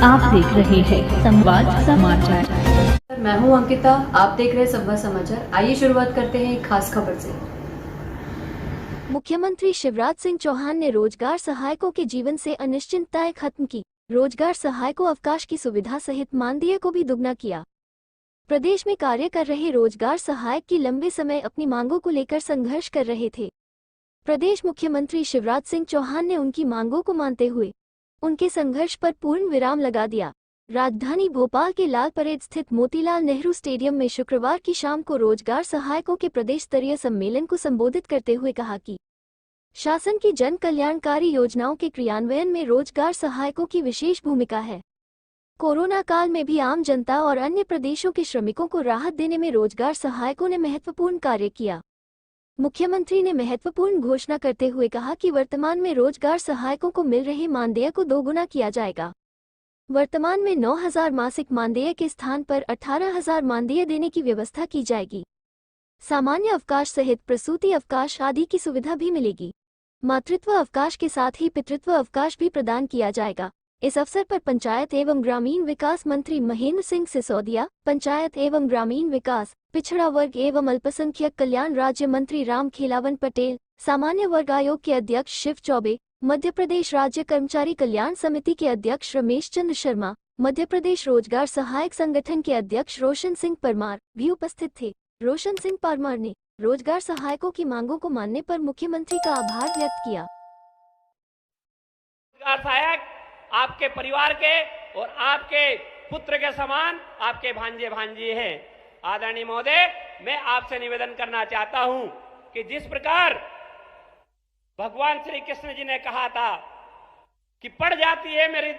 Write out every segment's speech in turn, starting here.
आप देख रहे हैं संवाद समाचार। मैं हूं अंकिता, आप देख रहे हैं संवाद समाचार। आइए शुरुआत करते हैं एक खास खबर से। मुख्यमंत्री शिवराज सिंह चौहान ने रोजगार सहायकों के जीवन से अनिश्चितताएं खत्म की। रोजगार सहायकों अवकाश की सुविधा सहित मानदेय को भी दुगना किया। प्रदेश में कार्य कर रहे रोजगार सहायक की लंबे समय अपनी मांगों को लेकर संघर्ष कर रहे थे। प्रदेश मुख्यमंत्री शिवराज सिंह चौहान ने उनकी मांगों को मानते हुए उनके संघर्ष पर पूर्ण विराम लगा दिया। राजधानी भोपाल के लाल परेड स्थित मोतीलाल नेहरू स्टेडियम में शुक्रवार की शाम को रोजगार सहायकों के प्रदेश स्तरीय सम्मेलन को संबोधित करते हुए कहा कि शासन की जन कल्याणकारी योजनाओं के क्रियान्वयन में रोजगार सहायकों की विशेष भूमिका है। कोरोना काल में भी आम जनता और अन्य प्रदेशों के श्रमिकों को राहत देने में रोजगार सहायकों ने महत्वपूर्ण कार्य किया। मुख्यमंत्री ने महत्वपूर्ण घोषणा करते हुए कहा कि वर्तमान में रोजगार सहायकों को मिल रहे मानदेय को दोगुना किया जाएगा। वर्तमान में 9,000 मासिक मानदेय के स्थान पर 18,000 मानदेय देने की व्यवस्था की जाएगी। सामान्य अवकाश सहित प्रसूति अवकाश आदि की सुविधा भी मिलेगी। मातृत्व अवकाश के साथ ही पितृत्व अवकाश भी प्रदान किया जाएगा। इस अवसर पर पंचायत एवं ग्रामीण विकास मंत्री महेंद्र सिंह सिसोदिया, पंचायत एवं ग्रामीण विकास, पिछड़ा वर्ग एवं अल्पसंख्यक कल्याण राज्य मंत्री राम खेलावन पटेल, सामान्य वर्ग आयोग के अध्यक्ष शिव चौबे, मध्य प्रदेश राज्य कर्मचारी कल्याण समिति के अध्यक्ष रमेश चंद्र शर्मा, मध्य प्रदेश रोजगार सहायक संगठन के अध्यक्ष रोशन सिंह परमार भी उपस्थित थे। रोशन सिंह परमार ने रोजगार सहायकों की मांगों को मानने पर मुख्यमंत्री का आभार व्यक्त किया। रोजगार सहायक आपके परिवार के और आपके पुत्र के समान आपके भांजे भांजी हैं। आदरणीय महोदय, मैं आपसे निवेदन करना चाहता हूं कि जिस प्रकार भगवान श्री कृष्ण जी ने कहा था कि पड़ जाती है मेरी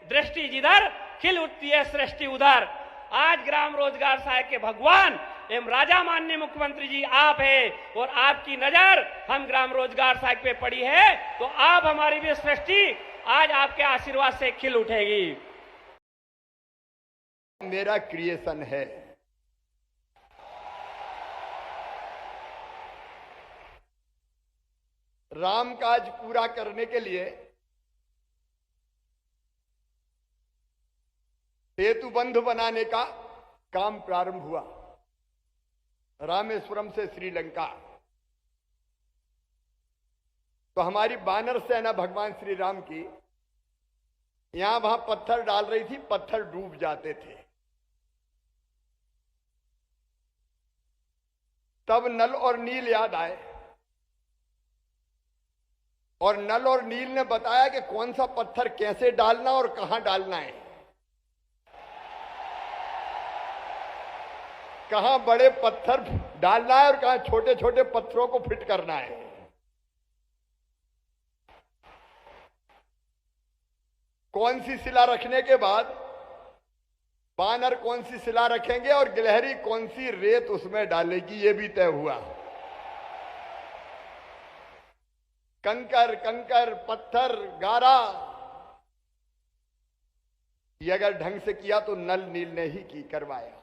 दृष्टि जिधर, खिल उठती है सृष्टि उधर, आज ग्राम रोजगार सहायक के भगवान एवं राजा माननीय मुख्यमंत्री जी आप हैं और आपकी नजर हम ग्राम रोजगार सहायक पे पड़ी है, तो आप हमारी भी सृष्टि आज आपके आशीर्वाद से खिल उठेगी। मेरा क्रिएशन है। राम काज पूरा करने के लिए सेतु बंध बनाने का काम प्रारंभ हुआ। रामेश्वरम से श्रीलंका। तो हमारी वानर सेना भगवान श्री राम की यहां वहां पत्थर डाल रही थी, पत्थर डूब जाते थे। तब नल और नील याद आए और नल और नील ने बताया कि कौन सा पत्थर कैसे डालना और कहां डालना है, कहां बड़े पत्थर डालना है और कहां छोटे छोटे पत्थरों को फिट करना है। कौन सी शिला रखने के बाद बानर कौन सी शिला रखेंगे और गिलहरी कौन सी रेत उसमें डालेगी, यह भी तय हुआ। कंकर कंकर पत्थर गारा, ये अगर ढंग से किया तो नल नील ने ही की करवाया।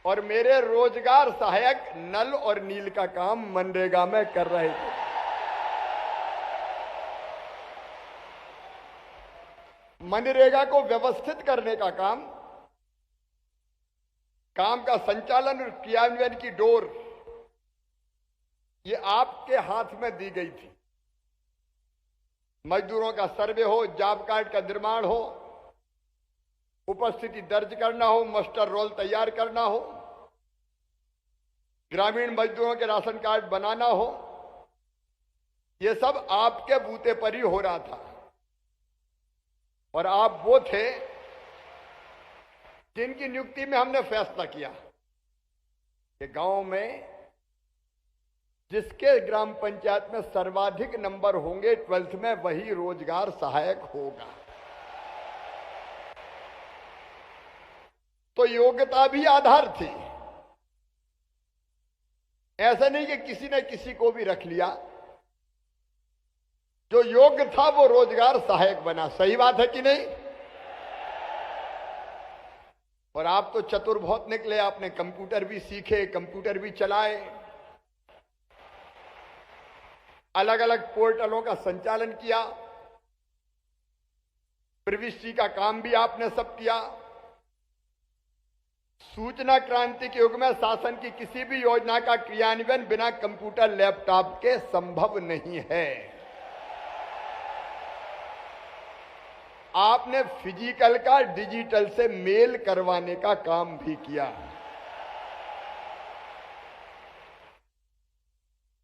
और मेरे रोजगार सहायक नल और नील का काम मनरेगा में कर रहे थे। मनरेगा को व्यवस्थित करने का काम का संचालन और क्रियान्वयन की डोर ये आपके हाथ में दी गई थी। मजदूरों का सर्वे हो, जॉब कार्ड का निर्माण हो, उपस्थिति दर्ज करना हो, मास्टर रोल तैयार करना हो, ग्रामीण मजदूरों के राशन कार्ड बनाना हो, यह सब आपके बूते पर ही हो रहा था। और आप वो थे जिनकी नियुक्ति में हमने फैसला किया कि गांव में जिसके ग्राम पंचायत में सर्वाधिक नंबर होंगे 12th में, वही रोजगार सहायक होगा। तो योग्यता भी आधार थी। ऐसा नहीं कि किसी ने किसी को भी रख लिया, जो योग्य था वो रोजगार सहायक बना। सही बात है कि नहीं? और आप तो चतुर बहुत निकले, आपने कंप्यूटर भी सीखे, कंप्यूटर भी चलाए, अलग अलग पोर्टलों का संचालन किया। प्रविष्टि का काम भी आपने सब किया। सूचना क्रांति के युग में शासन की किसी भी योजना का क्रियान्वयन बिना कंप्यूटर लैपटॉप के संभव नहीं है। आपने फिजिकल का डिजिटल से मेल करवाने का काम भी किया।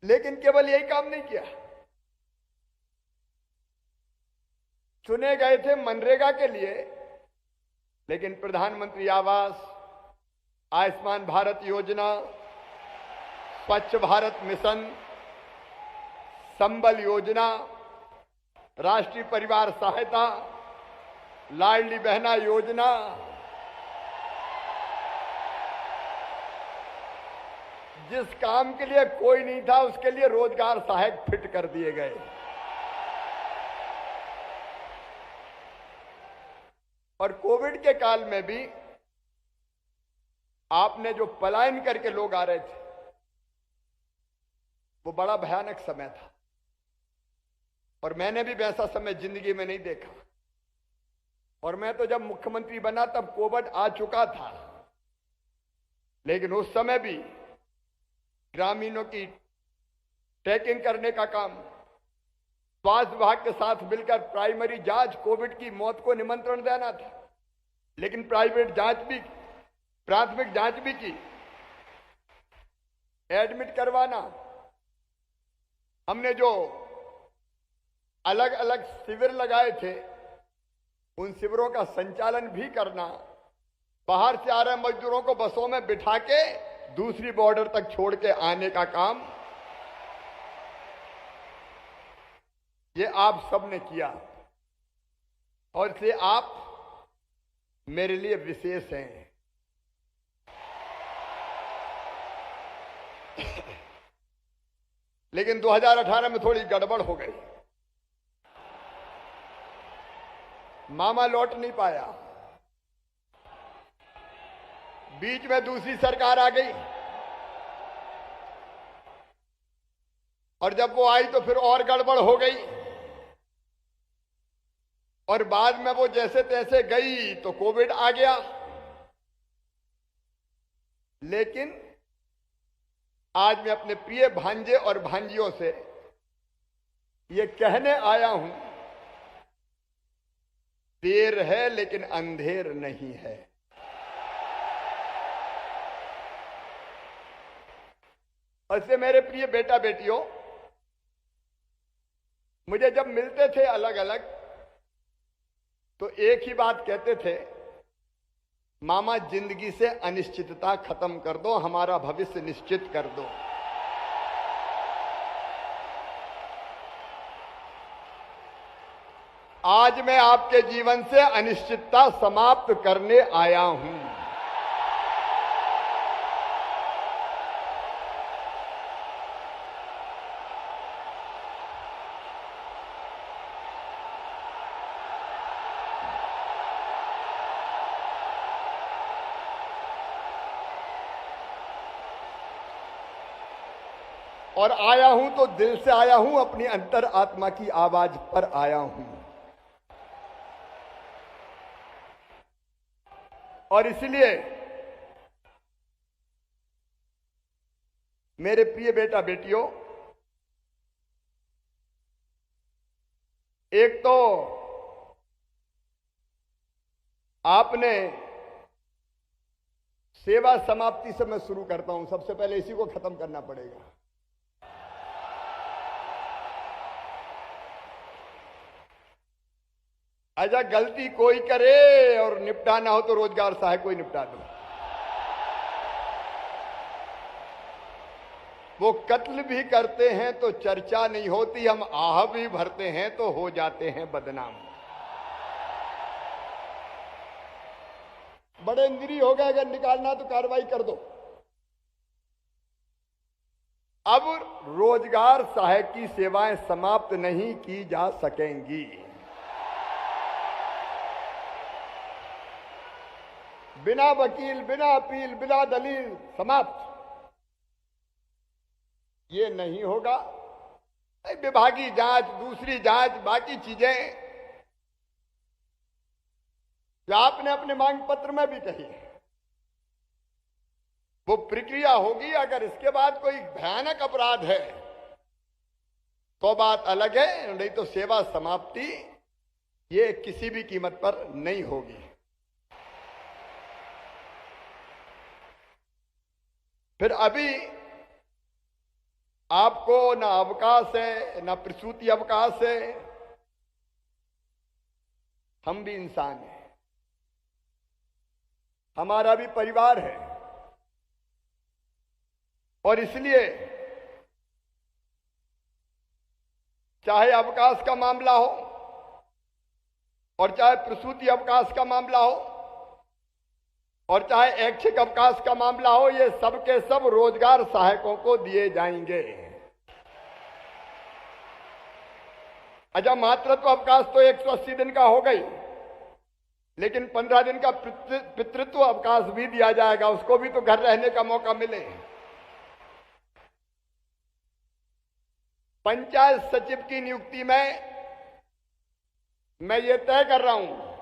लेकिन केवल यही काम नहीं किया, चुने गए थे मनरेगा के लिए, लेकिन प्रधानमंत्री आवास, आयुष्मान भारत योजना, स्वच्छ भारत मिशन, संबल योजना, राष्ट्रीय परिवार सहायता, लाडली बहना योजना, जिस काम के लिए कोई नहीं था उसके लिए रोजगार सहायक फिट कर दिए गए। और कोविड के काल में भी आपने जो पलायन करके लोग आ रहे थे, वो बड़ा भयानक समय था और मैंने भी वैसा समय जिंदगी में नहीं देखा। और मैं तो जब मुख्यमंत्री बना तब कोविड आ चुका था, लेकिन उस समय भी ग्रामीणों की ट्रैकिंग करने का काम, स्वास्थ्य विभाग के साथ मिलकर प्राइमरी जांच, कोविड की मौत को निमंत्रण देना था, लेकिन प्राइवेट जांच भी, प्राथमिक जांच भी की, एडमिट करवाना। हमने जो अलग अलग शिविर लगाए थे उन शिविरों का संचालन भी करना, बाहर से आ रहे मजदूरों को बसों में बिठा के दूसरी बॉर्डर तक छोड़ के आने का काम, ये आप सबने किया। और इसलिए आप मेरे लिए विशेष हैं। लेकिन 2018 में थोड़ी गड़बड़ हो गई, मामा लौट नहीं पाया, बीच में दूसरी सरकार आ गई और जब वो आई तो फिर और गड़बड़ हो गई और बाद में वो जैसे तैसे गई तो कोविड आ गया। लेकिन आज मैं अपने प्रिय भांजे और भांजियों से ये कहने आया हूं, देर है लेकिन अंधेर नहीं है। ऐसे मेरे प्रिय बेटा बेटियों, मुझे जब मिलते थे अलग अलग तो एक ही बात कहते थे, मामा जिंदगी से अनिश्चितता खत्म कर दो, हमारा भविष्य निश्चित कर दो। आज मैं आपके जीवन से अनिश्चितता समाप्त करने आया हूं। और आया हूं तो दिल से आया हूं, अपनी अंतर आत्मा की आवाज पर आया हूं। और इसलिए मेरे प्रिय बेटा बेटियों, एक तो आपने सेवा समाप्ति से मैं शुरू करता हूं, सबसे पहले इसी को खत्म करना पड़ेगा। अच्छा, गलती कोई करे और निपटाना हो तो रोजगार सहायक कोई निपटा दो। वो कत्ल भी करते हैं तो चर्चा नहीं होती, हम आह भी भरते हैं तो हो जाते हैं बदनाम। बड़े इंद्री हो गए, अगर निकालना तो कार्रवाई कर दो। अब रोजगार सहायक की सेवाएं समाप्त नहीं की जा सकेंगी। बिना वकील, बिना अपील, बिना दलील समाप्त, ये नहीं होगा। विभागीय जांच, दूसरी जांच, बाकी चीजें जो आपने अपने मांग पत्र में भी कही है, वो प्रक्रिया होगी। अगर इसके बाद कोई भयानक अपराध है तो बात अलग है, नहीं तो सेवा समाप्ति ये किसी भी कीमत पर नहीं होगी। फिर अभी आपको ना अवकाश है, ना प्रसूति अवकाश है। हम भी इंसान हैं, हमारा भी परिवार है, और इसलिए चाहे अवकाश का मामला हो और चाहे प्रसूति अवकाश का मामला हो और चाहे ऐच्छिक अवकाश का मामला हो, ये सब के सब रोजगार सहायकों को दिए जाएंगे। अच्छा, मातृत्व अवकाश तो 180 दिन का हो गई, लेकिन 15 दिन का पितृत्व अवकाश भी दिया जाएगा, उसको भी तो घर रहने का मौका मिले। पंचायत सचिव की नियुक्ति में मैं ये तय कर रहा हूं